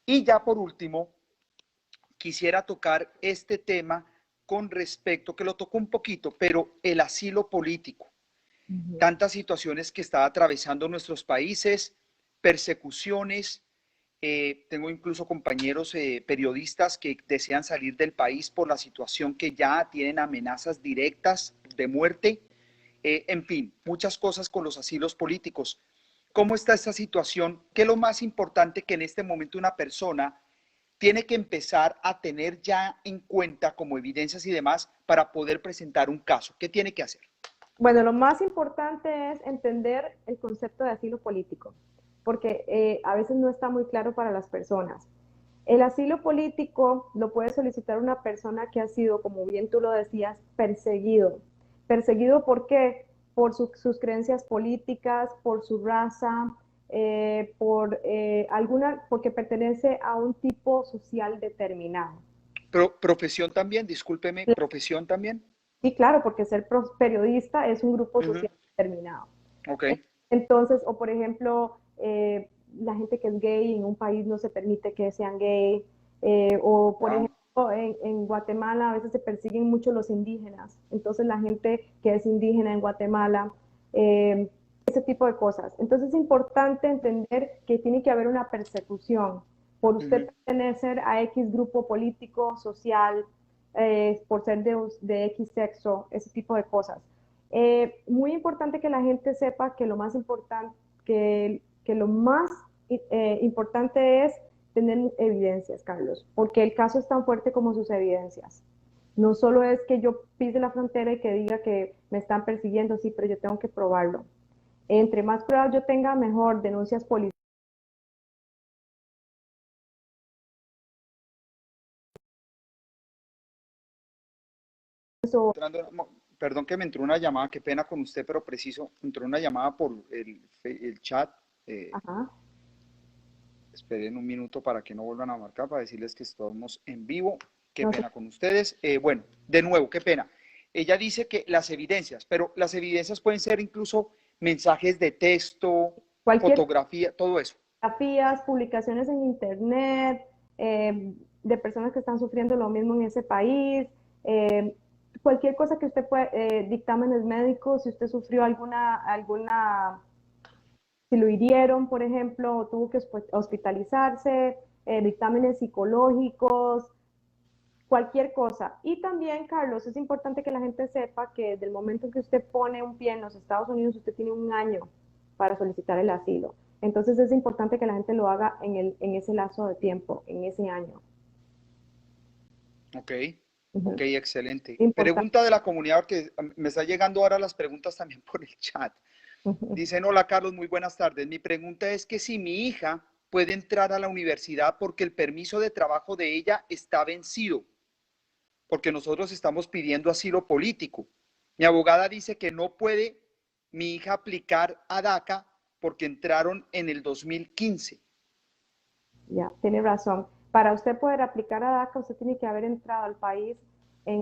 Y ya por último, quisiera tocar este tema con respecto, que lo tocó un poquito, pero el asilo político. Tantas situaciones que está atravesando nuestros países, persecuciones. Tengo incluso compañeros periodistas que desean salir del país por la situación que ya tienen amenazas directas de muerte. En fin, muchas cosas con los asilos políticos. ¿Cómo está esta situación? ¿Qué es lo más importante que en este momento una persona tiene que empezar a tener ya en cuenta como evidencias y demás para poder presentar un caso? ¿Qué tiene que hacer? Bueno, lo más importante es entender el concepto de asilo político, porque a veces no está muy claro para las personas. El asilo político lo puede solicitar una persona que ha sido, como bien tú lo decías, perseguido. ¿Perseguido por qué? Por sus creencias políticas, por su raza, porque pertenece a un tipo social determinado. Profesión también, discúlpeme, profesión también. Sí, claro, porque ser periodista es un grupo social determinado. Ok. Entonces, o por ejemplo, la gente que es gay en un país no se permite que sean gay, o por Wow. ejemplo, en Guatemala a veces se persiguen mucho los indígenas, entonces la gente que es indígena en Guatemala, ese tipo de cosas. Entonces es importante entender que tiene que haber una persecución por usted pertenecer a X grupo político, social, por ser de X sexo, ese tipo de cosas. Muy importante que la gente sepa que lo más importante, que lo más importante es tener evidencias, Carlos, porque el caso es tan fuerte como sus evidencias. No solo es que yo pise la frontera y que diga que me están persiguiendo, sí, pero yo tengo que probarlo. Entre más pruebas yo tenga, mejor. Denuncias policiales. O, Perdón que me entró una llamada, qué pena con usted, pero preciso, entró una llamada por el chat. ajá, Esperen un minuto para que no vuelvan a marcar, para decirles que estamos en vivo. Qué no sé, pena con ustedes. Bueno, de nuevo, qué pena. Ella dice que las evidencias, pero las evidencias pueden ser incluso mensajes de texto, cualquier fotografía, todo eso. fotografías, publicaciones en internet, de personas que están sufriendo lo mismo en ese país, eh, cualquier cosa que usted pueda, dictámenes médicos, si usted sufrió si lo hirieron, por ejemplo, o tuvo que hospitalizarse, dictámenes psicológicos, cualquier cosa. Y también, Carlos, es importante que la gente sepa que desde el momento en que usted pone un pie en los Estados Unidos, usted tiene un año para solicitar el asilo. Entonces es importante que la gente lo haga en ese lazo de tiempo, en ese año. Ok, ok, Ujú. excelente. Importante. Pregunta de la comunidad, porque me está llegando ahora las preguntas también por el chat. Ujú. Dicen, hola Carlos, muy buenas tardes. Mi pregunta es que si mi hija puede entrar a la universidad porque el permiso de trabajo de ella está vencido, porque nosotros estamos pidiendo asilo político. Mi abogada dice que no puede mi hija aplicar a DACA porque entraron en el 2015. Ya, tiene razón. Para usted poder aplicar a DACA, usted tiene que haber entrado al país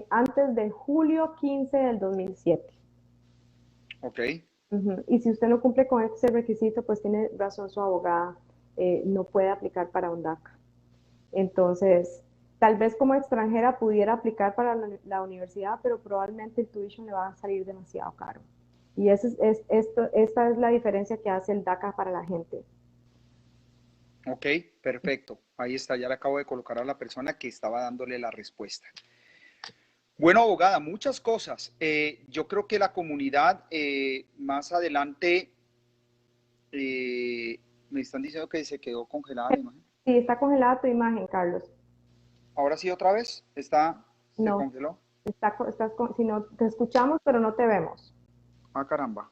antes de julio 15 del 2007. Ok, Ujú. Y si usted no cumple con ese requisito, pues tiene razón su abogada, no puede aplicar para un DACA. Entonces, tal vez como extranjera pudiera aplicar para la universidad, pero probablemente el tuition le va a salir demasiado caro. Y esta es la diferencia que hace el DACA para la gente. ok, perfecto. Ahí está, ya le acabo de colocar a la persona que estaba dándole la respuesta. Bueno, abogada, muchas cosas. Yo creo que la comunidad más adelante me están diciendo que se quedó congelada la imagen. Sí, está congelada tu imagen, Carlos. Ahora sí, otra vez, se No, congeló. si no, te escuchamos, pero no te vemos. Ah, caramba.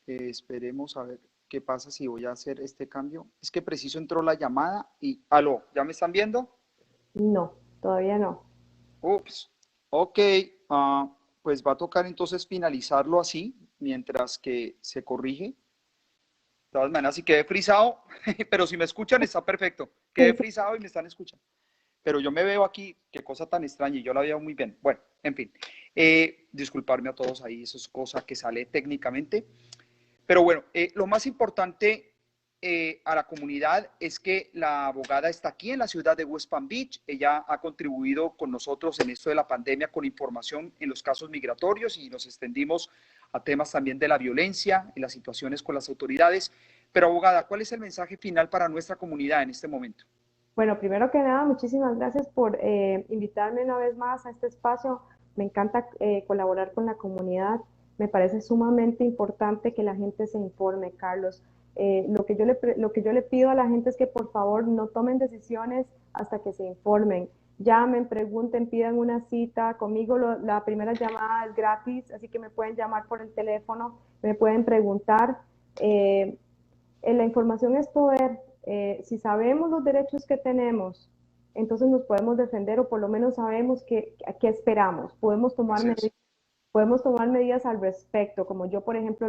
Esperemos a ver qué pasa si voy a hacer este cambio. Es que preciso entró la llamada y, aló, ¿ya me están viendo? No, todavía no. Ups. Ok, pues va a tocar entonces finalizarlo así, mientras que se corrige. De todas maneras, si quedé frisado, pero si me escuchan está perfecto. Quedé Sí, sí. frisado y me están escuchando. Pero yo me veo aquí, qué cosa tan extraña, y yo la veo muy bien. Bueno, en fin, disculparme a todos ahí, eso es cosa que sale técnicamente. Pero bueno, lo más importante a la comunidad es que la abogada está aquí en la ciudad de West Palm Beach. Ella ha contribuido con nosotros en esto de la pandemia con información en los casos migratorios y nos extendimos a temas también de la violencia y las situaciones con las autoridades. Pero abogada, ¿cuál es el mensaje final para nuestra comunidad en este momento? Bueno, primero que nada, muchísimas gracias por invitarme una vez más a este espacio. Me encanta colaborar con la comunidad. Me parece sumamente importante que la gente se informe, Carlos. Lo que yo le pido a la gente es que por favor no tomen decisiones hasta que se informen. Llamen, pregunten, pidan una cita. Conmigo la primera llamada es gratis, así que me pueden llamar por el teléfono, me pueden preguntar. Eh, la información es poder. Si sabemos los derechos que tenemos, entonces nos podemos defender o por lo menos sabemos qué esperamos. Así es. Podemos tomar medidas al respecto, como yo, por ejemplo,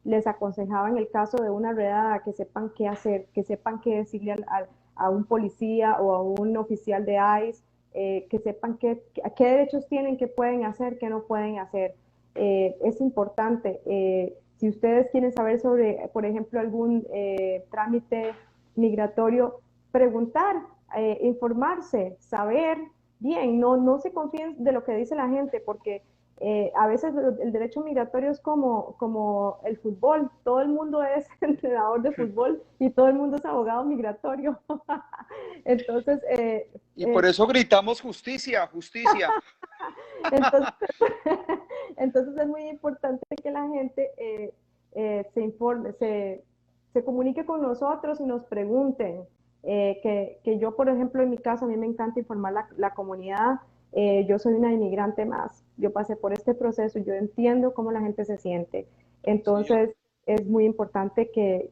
les aconsejaba en el caso de una redada, que sepan qué hacer, que sepan qué decirle a un policía o a un oficial de ICE, que sepan qué derechos tienen, qué pueden hacer, qué no pueden hacer. Es importante. Si ustedes quieren saber sobre, por ejemplo, algún trámite migratorio, preguntar, informarse, saber bien, no se confíen de lo que dice la gente, porque a veces el derecho migratorio es como el fútbol, todo el mundo es entrenador de fútbol y todo el mundo es abogado migratorio. Entonces, Y por eso gritamos justicia, justicia. entonces, entonces es muy importante que la gente se informe, se comunique con nosotros y nos pregunten. Que yo, por ejemplo, en mi caso, a mí me encanta informar la comunidad. Yo soy una inmigrante más. Yo pasé por este proceso y yo entiendo cómo la gente se siente. Sí. Entonces, es muy importante que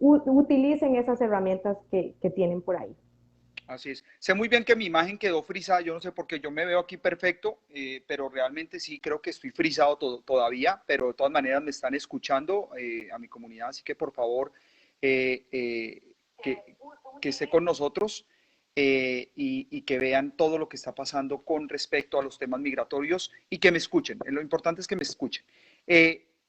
utilicen esas herramientas que tienen por ahí. Así es. Sé muy bien que mi imagen quedó frisada, yo no sé por qué yo me veo aquí perfecto, pero realmente sí creo que estoy frisado todavía, pero de todas maneras me están escuchando a mi comunidad, así que por favor eh, eh, que esté con nosotros y que vean todo lo que está pasando con respecto a los temas migratorios y que me escuchen. Lo importante es que me escuchen.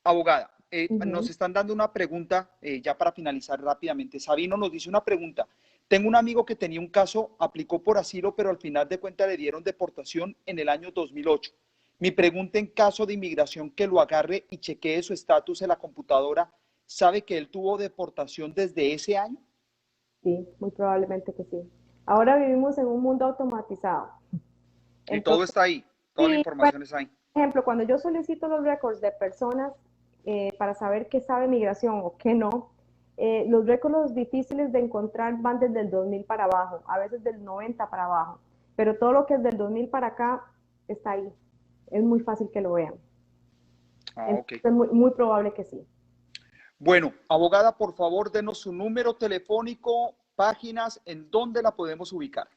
Abogada, nos Ujú. están dando una pregunta ya para finalizar rápidamente. Sabino nos dice una pregunta. Tengo un amigo que tenía un caso, aplicó por asilo, pero al final de cuentas le dieron deportación en el año 2008. Mi pregunta en caso de inmigración que lo agarre y chequee su estatus en la computadora, ¿sabe que él tuvo deportación desde ese año? Sí, muy probablemente que sí. Ahora vivimos en un mundo automatizado. Y todo Entonces, está ahí, toda la sí, información está ahí. por ejemplo, cuando yo solicito los récords de personas para saber qué sabe migración o qué no, los récords difíciles de encontrar van desde el 2000 para abajo, a veces del 90 para abajo, pero todo lo que es del 2000 para acá está ahí. Es muy fácil que lo vean. Ah, Entonces, ok. es muy probable que sí. Bueno, abogada, por favor, denos su número telefónico, páginas, en dónde la podemos ubicar.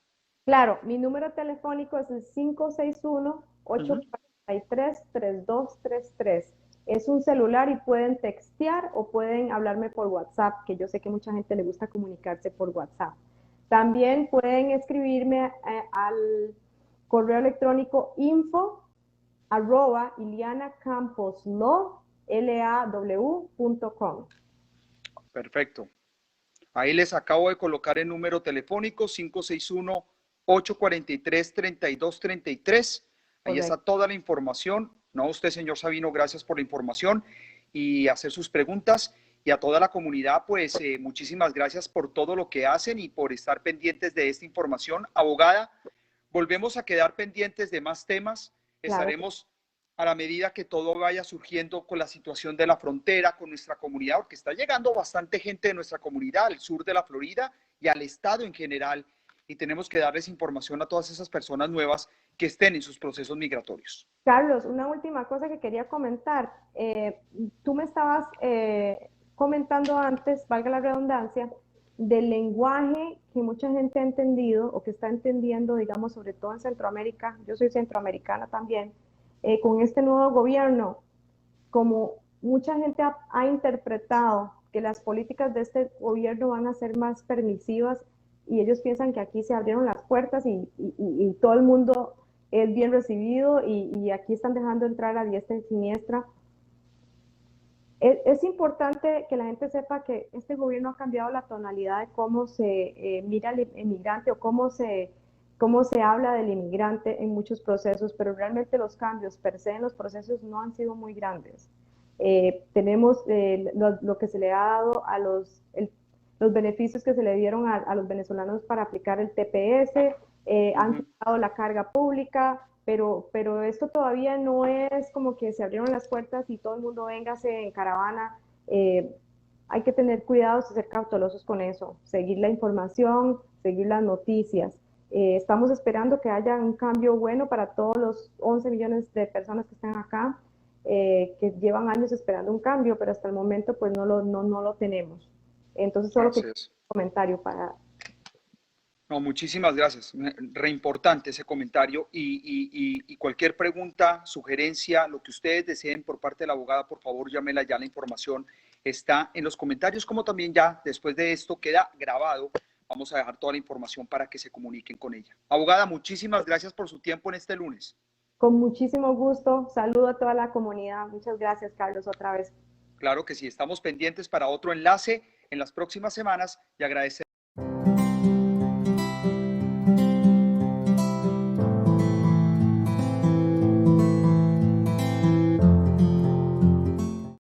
Claro, mi número telefónico es el 561-843-3233. Es un celular y pueden textear o pueden hablarme por WhatsApp, que yo sé que mucha gente le gusta comunicarse por WhatsApp. También pueden escribirme al correo electrónico info@ilianacamposlaw.com. Perfecto. Ahí les acabo de colocar el número telefónico 561-843-3233. Ahí está Correcto. toda la información. No, usted, señor Sabino, gracias por la información y hacer sus preguntas. Y a toda la comunidad, pues muchísimas gracias por todo lo que hacen y por estar pendientes de esta información. Abogada, volvemos a quedar pendientes de más temas. Claro que Estaremos a la medida que todo vaya surgiendo con la situación de la frontera, con nuestra comunidad, porque está llegando bastante gente de nuestra comunidad, al sur de la Florida y al estado en general, y tenemos que darles información a todas esas personas nuevas que estén en sus procesos migratorios. Carlos, una última cosa que quería comentar. Tú me estabas comentando antes, valga la redundancia, del lenguaje que mucha gente ha entendido o que está entendiendo, digamos, sobre todo en Centroamérica. Yo soy centroamericana también. Con este nuevo gobierno, como mucha gente ha interpretado que las políticas de este gobierno van a ser más permisivas y ellos piensan que aquí se abrieron las puertas y todo el mundo es bien recibido y aquí están dejando entrar a diestra y siniestra. Es importante que la gente sepa que este gobierno ha cambiado la tonalidad de cómo se mira al inmigrante o cómo se habla del inmigrante en muchos procesos, pero realmente los cambios per se en los procesos no han sido muy grandes. Tenemos lo que se le ha dado a los beneficios que se le dieron a los venezolanos para aplicar el TPS, han quitado la carga pública, pero esto todavía no es como que se abrieron las puertas y todo el mundo véngase en caravana. Eh, Hay que tener cuidados y ser cautelosos con eso, seguir la información, seguir las noticias. Estamos esperando que haya un cambio bueno para todos los 11 millones de personas que están acá, que llevan años esperando un cambio, pero hasta el momento pues no lo tenemos. Entonces solo que Así un es. comentario para... No, muchísimas gracias. Re importante ese comentario y cualquier pregunta, sugerencia, lo que ustedes deseen por parte de la abogada, por favor, llámela ya. La información está en los comentarios, como también ya después de esto queda grabado. Vamos a dejar toda la información para que se comuniquen con ella. Abogada, muchísimas gracias por su tiempo en este lunes. Con muchísimo gusto, saludo a toda la comunidad. Muchas gracias, Carlos, otra vez. Claro que sí, estamos pendientes para otro enlace en las próximas semanas y agradecer